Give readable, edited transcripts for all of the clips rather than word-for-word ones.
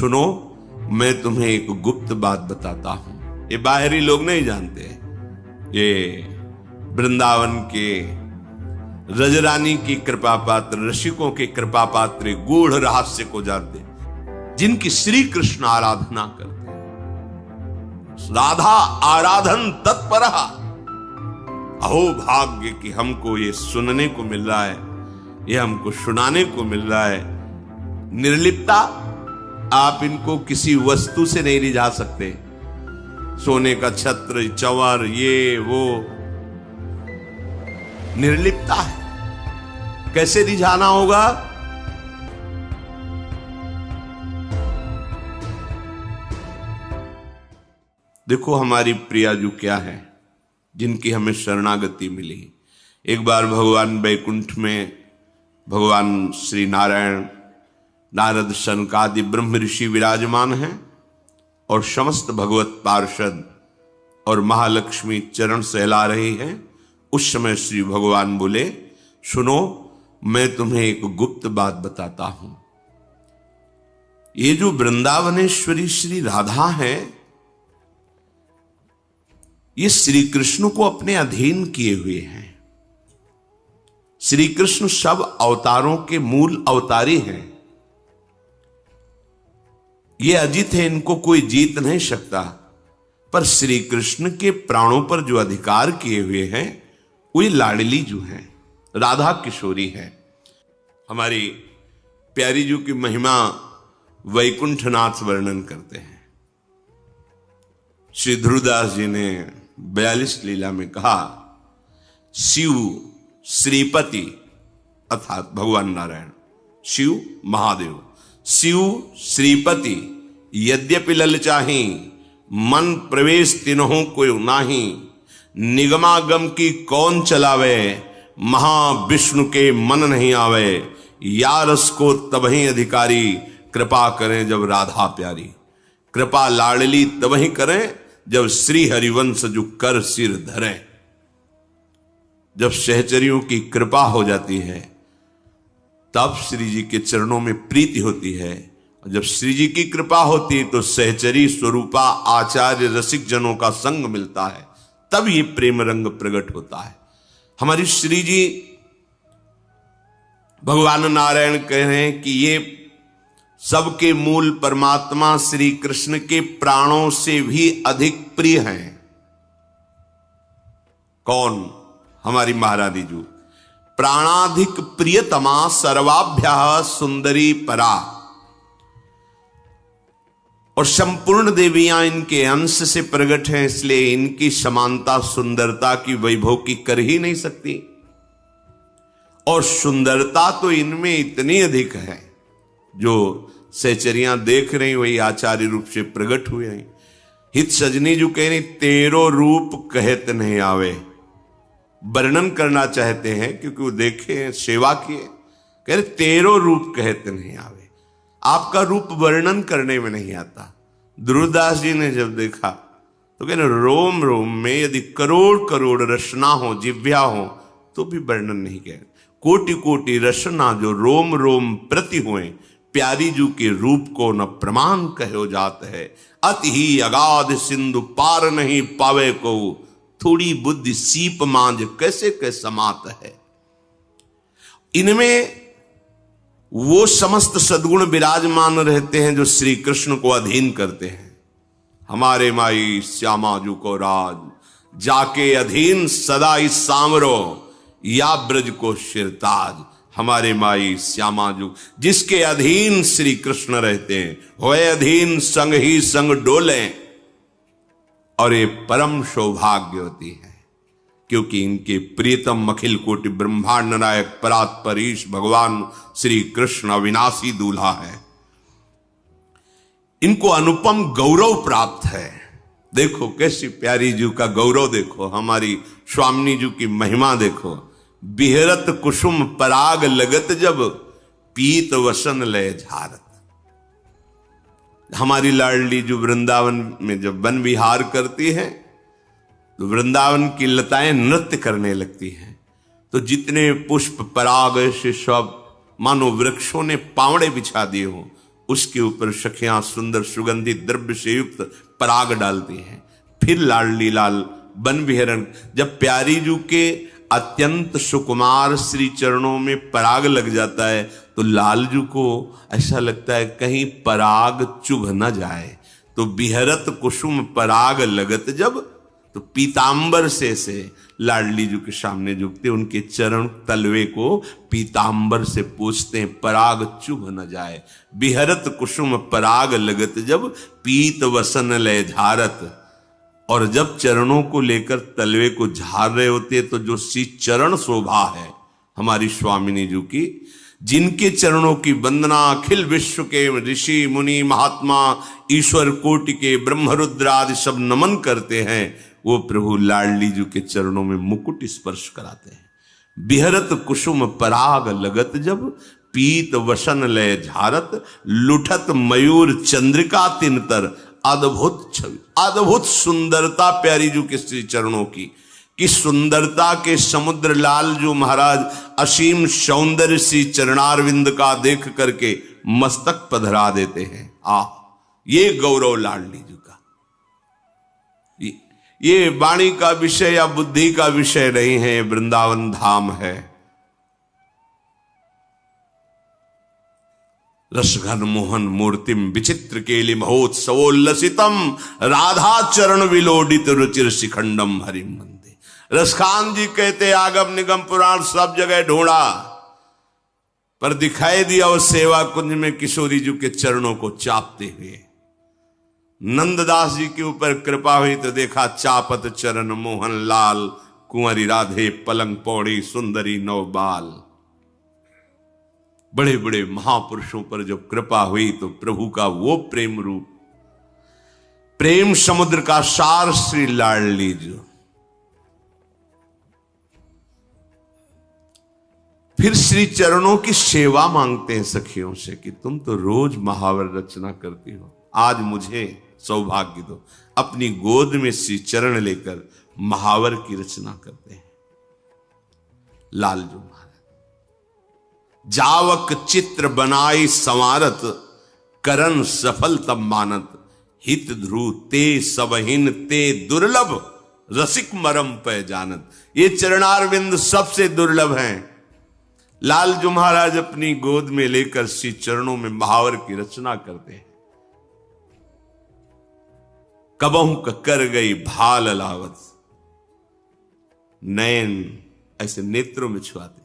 सुनो, मैं तुम्हें एक गुप्त बात बताता हूं। ये बाहरी लोग नहीं जानते, ये वृंदावन के रजरानी की कृपा पात्र, रसिकों के कृपा पात्र गूढ़ रहस्य को जानते, जिनकी श्री कृष्ण आराधना करते हैं। राधा आराधन तत्पर। अहो भाग्य कि हमको ये सुनने को मिल रहा है, ये हमको सुनाने को मिल रहा है। निर्लिप्ता, आप इनको किसी वस्तु से नहीं रिझा सकते। सोने का छत्र, चंवर, ये वो, निर्लिप्ता है। कैसे रिझाना होगा? देखो हमारी प्रियाजू क्या है, जिनकी हमें शरणागति मिली। एक बार भगवान वैकुंठ में भगवान श्री नारायण, नारद, सनकादि ब्रह्म ऋषि विराजमान हैं और समस्त भगवत पार्षद और महालक्ष्मी चरण सहला रही हैं। उस समय श्री भगवान बोले, सुनो, मैं तुम्हें एक गुप्त बात बताता हूं। ये जो वृंदावनेश्वरी श्री राधा है, ये श्री कृष्ण को अपने अधीन किए हुए हैं। श्री कृष्ण सब अवतारों के मूल अवतारी हैं। ये अजित है, इनको कोई जीत नहीं सकता। पर श्री कृष्ण के प्राणों पर जो अधिकार किए हुए हैं, वो लाडली जो हैं, राधा किशोरी है। हमारी प्यारी जी की महिमा वैकुंठनाथ वर्णन करते हैं। श्री ध्रुवदास जी ने 42 लीला में कहा, शिव श्रीपति अर्थात भगवान नारायण, शिव महादेव, शिव श्रीपति यद्यपि ललचाही, मन प्रवेश तिन्हों को नाही, निगमागम की कौन चलावे, महाविष्णु के मन नहीं आवे, यारस को तबही अधिकारी, कृपा करें जब राधा प्यारी। कृपा लाडली तबही करें जब श्री हरिवंश जो कर सिर धरे। जब सहचरियों की कृपा हो जाती है, तब श्री जी के चरणों में प्रीति होती है। और जब श्री जी की कृपा होती है तो सहचरी स्वरूपा आचार्य रसिक जनों का संग मिलता है, तब ये प्रेम रंग प्रकट होता है। हमारी श्री जी भगवान नारायण कह रहे हैं कि ये सबके मूल परमात्मा श्री कृष्ण के प्राणों से भी अधिक प्रिय हैं। कौन? हमारी महारानी जी। प्राणाधिक प्रियतमा सर्वाभ्या सुंदरी परा। और संपूर्ण देवियां इनके अंश से प्रकट हैं, इसलिए इनकी समानता सुंदरता की, वैभव की कर ही नहीं सकती। और सुंदरता तो इनमें इतनी अधिक है, जो सहचरियां देख रही वही आचार्य रूप से प्रकट हुए हैं। हित सजनी जो कह रही, तेरो रूप कहत नहीं आवे। वर्णन करना चाहते हैं क्योंकि वो देखे, सेवा किए, कह रहे तेरो रूप कहत नहीं आवे। आपका रूप वर्णन करने में नहीं आता। ध्रुवदास जी ने जब देखा तो कह रहे, रोम रोम में यदि करोड़ करोड़ रचना हो, जिव्या हो, तो भी वर्णन नहीं कह। कोटि कोटि रचना जो रोम रोम प्रति हुए, प्यारी जू के रूप को न प्रमाण कहो जात है। अति ही अगाध सिंधु पार नहीं पावे को, थोड़ी बुद्धि सीप मांझ कैसे के समात है। इनमें वो समस्त सद्गुण विराजमान रहते हैं जो श्री कृष्ण को अधीन करते हैं। हमारे माई श्यामा जू को राज, जाके अधीन सदा इस सामरो, या ब्रज को शिरताज। हमारे माई श्यामा जू, जिसके अधीन श्री कृष्ण रहते हैं, होए अधीन संग ही संग डोले। और ये परम सौभाग्यवती है, क्योंकि इनके प्रियतम अखिल कोटि ब्रह्मांड नायक परात्परीश भगवान श्री कृष्ण अविनाशी दूल्हा है। इनको अनुपम गौरव प्राप्त है। देखो कैसी प्यारी जी का गौरव, देखो हमारी स्वामिनी जी की महिमा देखो। बिहरत कुसुम पराग लगत जब, पीत वसन लय झारत। हमारी लाडली जो वृंदावन में जब वन विहार करती है, तो वृंदावन की लताएं नृत्य करने लगती हैं। तो जितने पुष्प पराग से सब मानो वृक्षों ने पावड़े बिछा दिए हो, उसके ऊपर सखियां सुंदर सुगंधित द्रव्य से युक्त पराग डालती हैं। फिर लाडली लाल वन विहरण, जब प्यारी जू के अत्यंत सुकुमार श्री चरणों में पराग लग जाता है तो लालजू को ऐसा लगता है कहीं पराग चुभ न जाए, तो बिहरत कुसुम पराग लगत जब, तो पीतांबर से लाडली जू के सामने झुकते, उनके चरण तलवे को पीतांबर से पूछते हैं पराग चुभ न जाए। बिहरत कुसुम पराग लगत जब, पीत वसन लय झारत। और जब चरणों को लेकर तलवे को झाड़ रहे होते तो जो सी चरण शोभा है हमारी स्वामिनी जी की, जिनके चरणों की वंदना अखिल विश्व के ऋषि मुनि महात्मा ईश्वर कोटि के ब्रह्मरुद्र आदि सब नमन करते हैं, वो प्रभु लाडली जी के चरणों में मुकुट स्पर्श कराते हैं। बिहरत कुसुम पराग लगत जब, पीत वसन लय झारत, लुठत मयूर चंद्रिका तिनतर। अद्भुत छवि, अद्भुत सुंदरता प्यारी जू के श्री चरणों की, कि सुंदरता के समुद्र लाल जो महाराज असीम सौंदर्य सी चरणारविंद का देख करके मस्तक पधरा देते हैं। ये गौरव लाडली जी का। ये वाणी का विषय या बुद्धि का विषय नहीं है, वृंदावन धाम है। रसघन मोहन मूर्तिम विचित्र केलि महोत्सवोल्लसितम, राधा चरण विलोडित रुचिर शिखंडम हरिम वंदे। रसखान जी कहते आगम निगम पुराण सब जगह ढूंढा, पर दिखाई दिया उस सेवा कुंज में किशोरी जी के चरणों को चापते हुए। नंददास जी के ऊपर कृपा हुई तो देखा चापत चरण मोहन लाल, कुंवरी राधे पलंग पौड़ी सुंदरी नवबाल। बड़े बड़े महापुरुषों पर जब कृपा हुई तो प्रभु का वो प्रेम रूप, प्रेम समुद्र का सार श्री लाडली जी। फिर श्री चरणों की सेवा मांगते हैं सखियों से कि तुम तो रोज महावर रचना करती हो, आज मुझे सौभाग्य दो। अपनी गोद में श्री चरण लेकर महावर की रचना करते हैं लालजू महाराज। जावक चित्र बनाई संवारत, करन सफल तब मानत, हित ध्रुव ते सबहिन ते दुर्लभ, रसिक मरम पे जानत। ये चरणारविंद सबसे दुर्लभ हैं। लालजू महाराज अपनी गोद में लेकर श्री चरणों में महावर की रचना करते हैं। कबहू कर गई भाल लावत, नयन ऐसे नेत्रों में छुआते,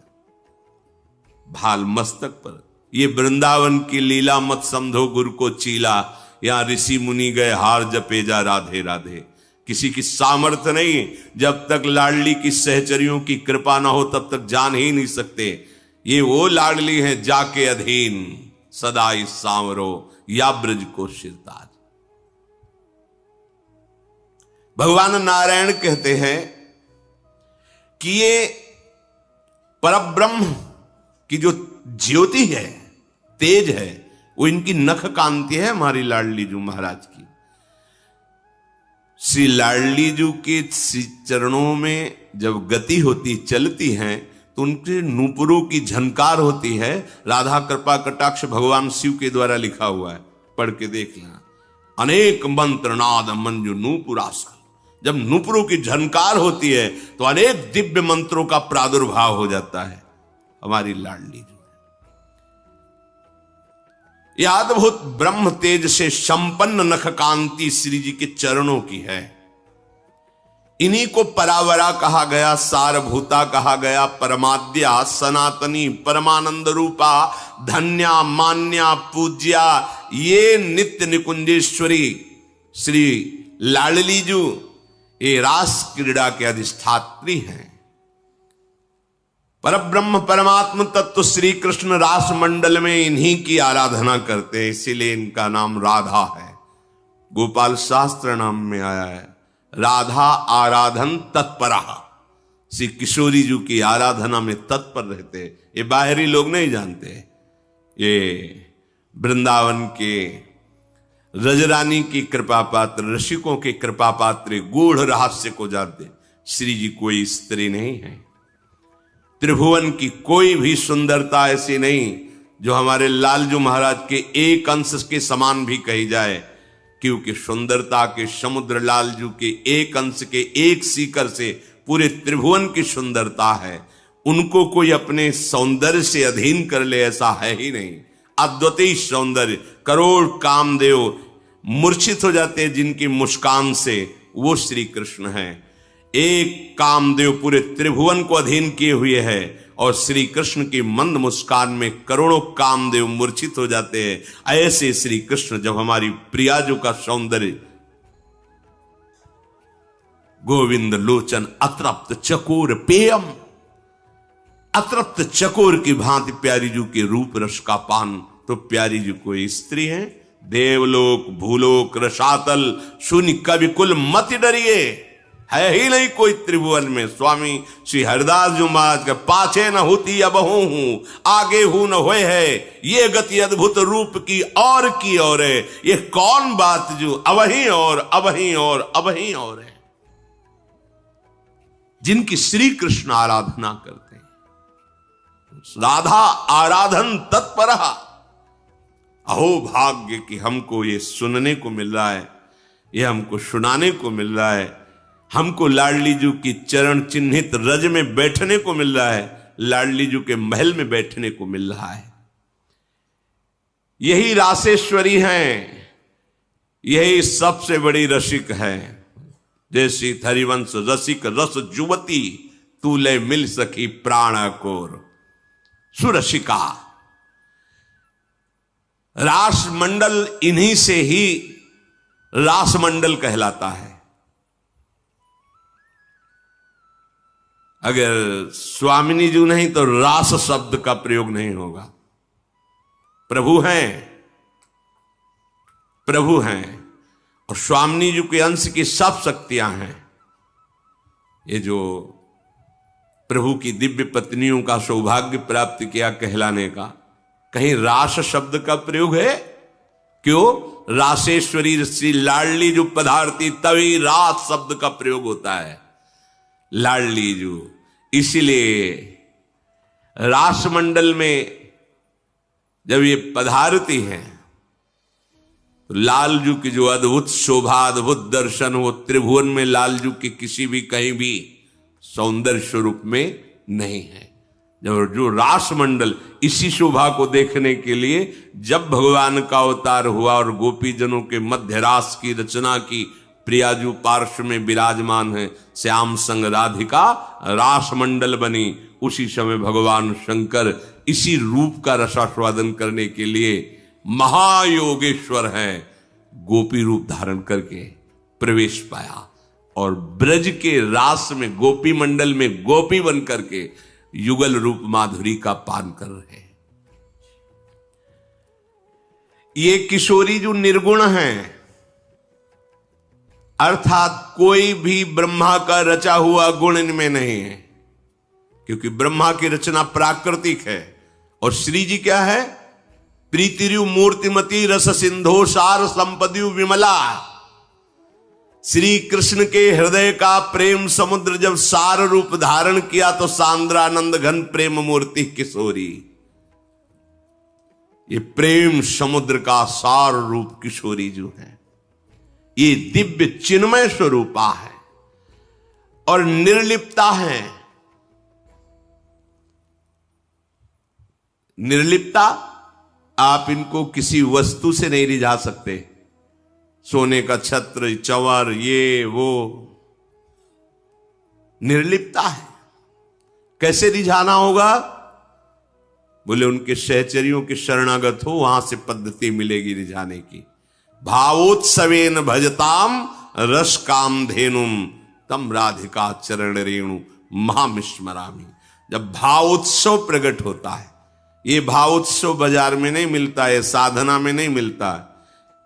भाल मस्तक पर। ये वृंदावन की लीला मत समझो गुरु को चीला, यहां ऋषि मुनि गए हार जपे जा राधे राधे। किसी की सामर्थ्य नहीं, जब तक लाडली की सहचरियों की कृपा ना हो तब तक जान ही नहीं सकते। ये वो लाडली है जाके अधीन, सदा इस सांवरो या ब्रज को शिरताज। भगवान नारायण कहते हैं कि ये परब्रह्म की जो ज्योति है, तेज है, वो इनकी नख कांति है हमारी लाडली जू महाराज की। श्री लाडली जू के चरणों में जब गति होती, चलती हैं, तो उनके नूपुरों की झनकार होती है। राधा कृपा कटाक्ष भगवान शिव के द्वारा लिखा हुआ है, पढ़ के देख लेना। अनेक मंत्र नाद मंजु नूपुरास्कल। जब नूपुरों की झनकार होती है तो अनेक दिव्य मंत्रों का प्रादुर्भाव हो जाता है। हमारी लाडली जो यह अद्भुत ब्रह्म तेज से संपन्न नख कांति श्री जी के चरणों की है। इन्हीं को परावरा कहा गया, सारभूता कहा गया, परमाद्या सनातनी परमानंद रूपा, धन्या मान्या पूज्या। ये नित्य निकुंजेश्वरी श्री लाडली जू ये रास क्रीड़ा के अधिष्ठात्री हैं। परब्रह्म परमात्म तत्व श्री कृष्ण रास मंडल में इन्हीं की आराधना करते हैं, इसीलिए इनका नाम राधा है। गोपाल शास्त्र नाम में आया है राधा आराधन तत्परा। श्री किशोरी जी की आराधना में तत्पर रहते। ये बाहरी लोग नहीं जानते, ये वृंदावन के रजरानी की कृपा पात्र, ऋषिकों के कृपा पात्र गूढ़ रहस्य को जानते। श्री जी कोई स्त्री नहीं है, त्रिभुवन की कोई भी सुंदरता ऐसी नहीं जो हमारे लालजू महाराज के एक अंश के समान भी कही जाए, क्योंकि सुंदरता के समुद्र लालजू के एक अंश के एक सीकर से पूरे त्रिभुवन की सुंदरता है। उनको कोई अपने सौंदर्य से अधीन कर ले ऐसा है ही नहीं। अद्वितीय सौंदर्य, करोड़ कामदेव मूर्छित हो जाते हैं जिनकी मुस्कान से, वो श्री कृष्ण है। एक कामदेव पूरे त्रिभुवन को अधीन किए हुए है और श्री कृष्ण की मंद मुस्कान में करोड़ों कामदेव मूर्छित हो जाते हैं। ऐसे श्री कृष्ण जब हमारी प्रियाजू का सौंदर्य, गोविंद लोचन अतृप्त चकोर पेयम, अतृप्त चकोर की भांति प्यारी जू के रूप रस का पान, तो प्यारी जू कोई स्त्री है। देवलोक भूलोक रसातल शून्य कवि कुल मत डरिए, है ही नहीं कोई त्रिभुवन में। स्वामी श्री हरिदास जी महाराज के पाछे न होती अबहू हूं, आगे हूं न होए है, ये गति अद्भुत रूप की और है। ये कौन बात जो अबही और अबही और अबही और है। जिनकी श्री कृष्ण आराधना करते हैं, राधा आराधन तत्पर। अहो भाग्य कि हमको ये सुनने को मिल रहा है, ये हमको सुनाने को मिल रहा है, हमको लाडली जू की चरण चिन्हित रज में बैठने को मिल रहा है, लाडली जू के महल में बैठने को मिल रहा है। यही रासेश्वरी हैं, यही सबसे बड़ी रसिक है। जैसी हरिवंश रसिक रस जुवती, तूले मिल सकी प्राण कोर। सुरसिका रास मंडल, इन्हीं से ही रास मंडल कहलाता है। अगर स्वामिनी जी नहीं तो रास शब्द का प्रयोग नहीं होगा। प्रभु हैं, प्रभु हैं और स्वामिनी जी के अंश की सब शक्तियां हैं। ये जो प्रभु की दिव्य पत्नियों का सौभाग्य प्राप्त किया कहलाने का, कहीं रास शब्द का प्रयोग है? क्यों? रासेश्वरी श्री लाडली जो पधारती तभी रास शब्द का प्रयोग होता है, लाडली जो। इसलिए रासमंडल में जब ये पधारती हैं तो लालजू की जो अद्भुत शोभा, अद्भुत दर्शन, वो त्रिभुवन में लालजू की किसी भी कहीं भी सौंदर्य स्वरूप में नहीं है। जब जो रासमंडल, इसी शोभा को देखने के लिए जब भगवान का अवतार हुआ और गोपीजनों के मध्य रास की रचना की, प्रियाजू पार्श्व में विराजमान है, श्याम संग राधिका रासमंडल बनी। उसी समय भगवान शंकर इसी रूप का रसास्वादन करने के लिए महायोगेश्वर हैं, गोपी रूप धारण करके प्रवेश पाया और ब्रज के रास में, गोपी मंडल में गोपी बन करके युगल रूप माधुरी का पान कर रहे हैं। ये किशोरी जो निर्गुण हैं, अर्थात कोई भी ब्रह्मा का रचा हुआ गुण इनमें नहीं है, क्योंकि ब्रह्मा की रचना प्राकृतिक है और श्री जी क्या है? प्रीतिरु मूर्तिमती रस सिंधो सार संपदियु विमला। श्री कृष्ण के हृदय का प्रेम समुद्र जब सार रूप धारण किया तो सांद्रानंद घन प्रेम मूर्ति किशोरी। ये प्रेम समुद्र का सार रूप किशोरी जो है, ये दिव्य चिन्मय स्वरूपा है और निर्लिप्ता है। निर्लिप्ता, आप इनको किसी वस्तु से नहीं रिझा सकते। सोने का छत्र, चंवर, ये वो, निर्लिप्ता है। कैसे रिझाना होगा? बोले उनके सहचरियों के शरणागत हो, वहां से पद्धति मिलेगी रिझाने की। भावोत्सवेन भजताम रस काम धेनुम तम राधिका चरण रेणु महामिस्मरामी। जब भावोत्सव प्रकट होता है, ये भावोत्सव बाजार में नहीं मिलता है, साधना में नहीं मिलता है।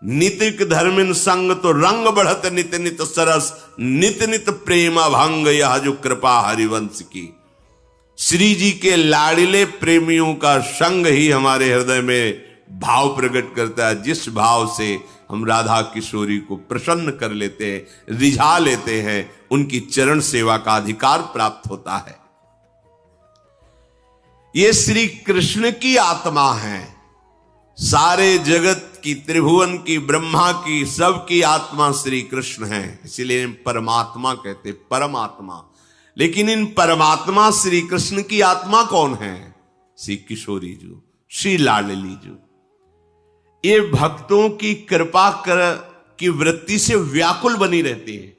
नितिक धर्मिन संग तो रंग बढ़त नित नित सरस, नित नित प्रेम भंग यह जो कृपा हरिवंश की। श्री जी के लाड़िले प्रेमियों का संग ही हमारे हृदय में भाव प्रकट करता है, जिस भाव से हम राधा किशोरी को प्रसन्न कर लेते हैं, रिझा लेते हैं, उनकी चरण सेवा का अधिकार प्राप्त होता है। ये श्री कृष्ण की आत्मा है। सारे जगत की, त्रिभुवन की, ब्रह्मा की, सबकी आत्मा श्री कृष्ण है, इसीलिए परमात्मा कहते, परमात्मा। लेकिन इन परमात्मा श्री कृष्ण की आत्मा कौन है? श्री किशोरी जी, श्री लाडली जी। ये भक्तों की कृपा की वृत्ति से व्याकुल बनी रहती है।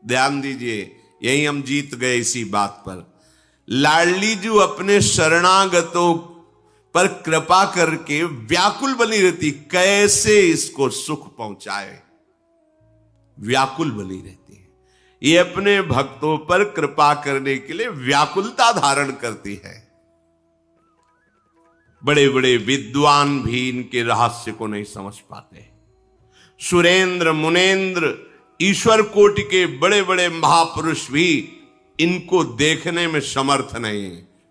ध्यान दीजिए, यही हम जीत गए इसी बात पर। लाडली जी अपने शरणागतों पर कृपा करके व्याकुल बनी रहती, कैसे इसको सुख पहुंचाए, व्याकुल बनी रहती है। ये अपने भक्तों पर कृपा करने के लिए व्याकुलता धारण करती है। बड़े बड़े विद्वान भी इनके रहस्य को नहीं समझ पाते। सुरेंद्र, मुनेन्द्र, ईश्वर कोटि के बड़े बड़े महापुरुष भी इनको देखने में समर्थ नहीं।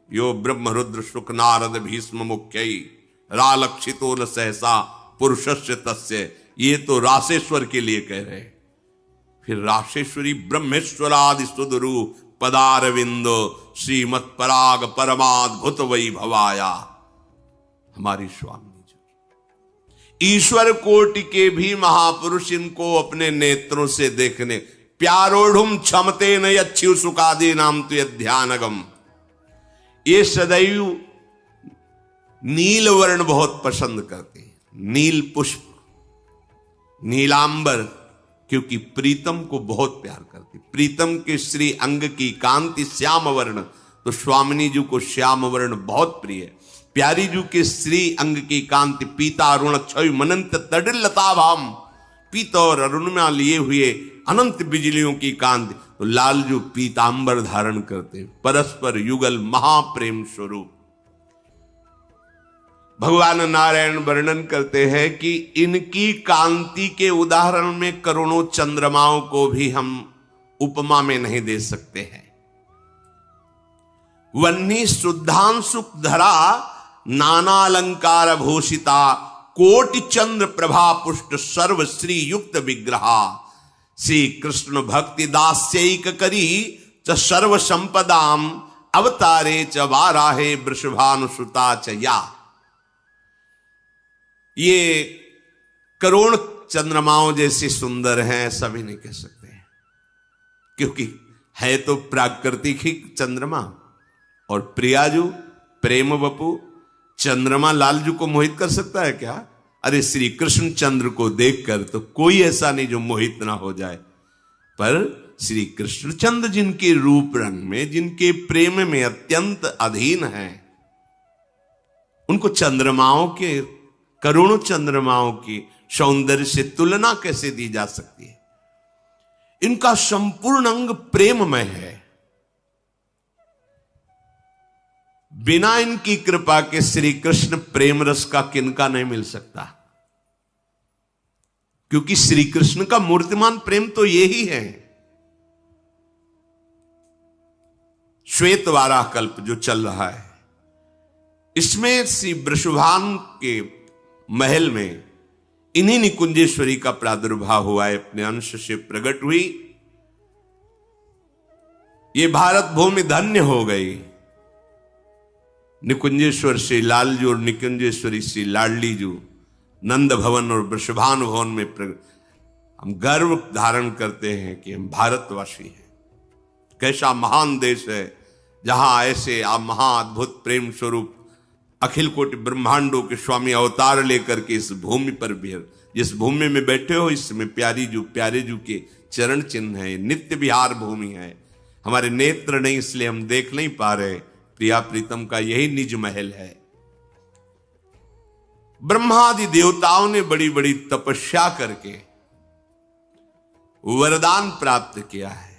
यो ब्रह्म रुद्र शुक नारद भीष्म मुख्यई रालक्षितो न सहसा पुरुषस्य तस्य, ये तो रासेश्वर के लिए कह रहे। फिर राशेश्वरी ब्रह्मेश्वरादि सुदरु पदारविंदो श्रीमत् पराग परमाद्भुत वैभवाया, हमारी स्वामी जी। ईश्वर कोटि के भी महापुरुष इनको अपने नेत्रों से देखने, प्यारोढ़ुम क्षमते न अच्छी सुखादि नाम तो ध्यानगम, ये सदैव नील वर्ण बहुत पसंद करते हैं, नील पुष्प, नीलांबर, क्योंकि प्रीतम को बहुत प्यार करती। प्रीतम के श्री अंग की कांति श्याम वर्ण, तो स्वामिनी जी को श्याम वर्ण बहुत प्रिय है। प्यारी जी के श्री अंग की कांति पीता अरुण क्षय मनंत तडिलता भाम, पीता और अरुण में लिए हुए अनंत बिजलियों की कांति, तो लालजू पीतांबर धारण करते, परस्पर युगल महाप्रेम स्वरूप। भगवान नारायण वर्णन करते हैं कि इनकी कांति के उदाहरण में करोड़ों चंद्रमाओं को भी हम उपमा में नहीं दे सकते हैं। वन्नी शुद्धांशु धरा नाना अलंकार भूषिता, कोटि चंद्र प्रभा पुष्ट सर्व श्री युक्त विग्रहा, श्री कृष्ण भक्ति दास्यैक करी च सर्व संपदाम, अवतारे च वाराहे वृषभानुसुता च या। ये करोड़ चंद्रमाओं जैसे सुंदर हैं ऐसा भी नहीं कह सकते हैं, क्योंकि है तो प्राकृतिक ही चंद्रमा। और प्रियाजू प्रेम बपू, चंद्रमा लालजू को मोहित कर सकता है क्या? अरे श्री कृष्ण चंद्र को देखकर तो कोई ऐसा नहीं जो मोहित ना हो जाए। पर श्री कृष्ण चंद्र जिनके रूप रंग में, जिनके प्रेम में अत्यंत अधीन है, उनको चंद्रमाओं के, करोड़ों चंद्रमाओं की सौंदर्य से तुलना कैसे दी जा सकती है? इनका संपूर्ण अंग प्रेममय है। बिना इनकी कृपा के श्री कृष्ण प्रेम रस का किनका नहीं मिल सकता, क्योंकि श्री कृष्ण का मूर्तिमान प्रेम तो यही है। श्वेत वाराह कल्प जो चल रहा है, इसमें श्री वृषभान के महल में इन्हीं निकुंजेश्वरी का प्रादुर्भाव हुआ है, अपने अंश से प्रकट हुई। ये भारत भूमि धन्य हो गई। निकुंजेश्वर श्री लालजू और निकुंजेश्वरी श्री लाडली जू नंद भवन और वृषभान भवन में हम गर्व धारण करते हैं कि हम भारतवासी हैं। कैसा महान देश है जहां ऐसे आप महाअद्भुत प्रेम स्वरूप अखिल कोटि ब्रह्मांडों के स्वामी अवतार लेकर के इस भूमि पर भी, जिस भूमि में बैठे हो इसमें प्यारी जू प्यारे जू के चरण चिन्ह है, नित्य विहार भूमि है। हमारे नेत्र नहीं इसलिए हम देख नहीं पा रहे, प्रिया प्रीतम का यही निज महल है। ब्रह्मादि देवताओं ने बड़ी बड़ी तपस्या करके वरदान प्राप्त किया है,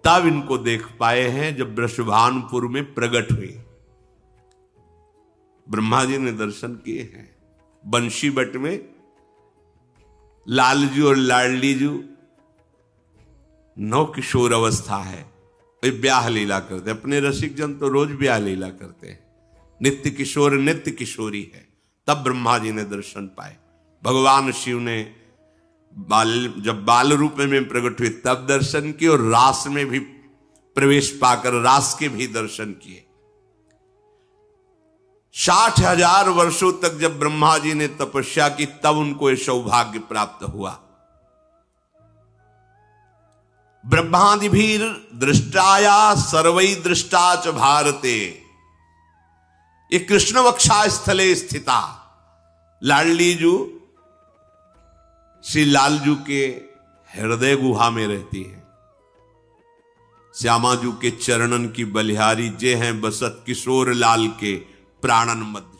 तब इनको देख पाए हैं जब वृषभानपुर में प्रकट हुई। ब्रह्मा जी ने दर्शन किए हैं। बंशी बट में लालजू और लाडली जू नौ किशोर अवस्था है, वे ब्याह लीला करते। अपने रसिक जन तो रोज ब्याह लीला करते हैं। नित्य किशोर नित्य किशोरी है। तब ब्रह्मा जी ने दर्शन पाए। भगवान शिव ने जब बाल रूप में प्रकट हुए तब दर्शन किए, और रास में भी प्रवेश पाकर रास के भी दर्शन किए। 60,000 वर्षों तक जब ब्रह्मा जी ने तपस्या की तब उनको यह सौभाग्य प्राप्त हुआ। ब्रह्मादिभीर दृष्टाया सर्वै दृष्टा च भारते, ये कृष्ण वक्षा स्थले स्थिता, लाडलीजू श्री लालजू के हृदय गुहा में रहती है। श्यामाजू के चरणन की बलिहारी जे हैं बसत किशोर लाल के प्राणन मध्य।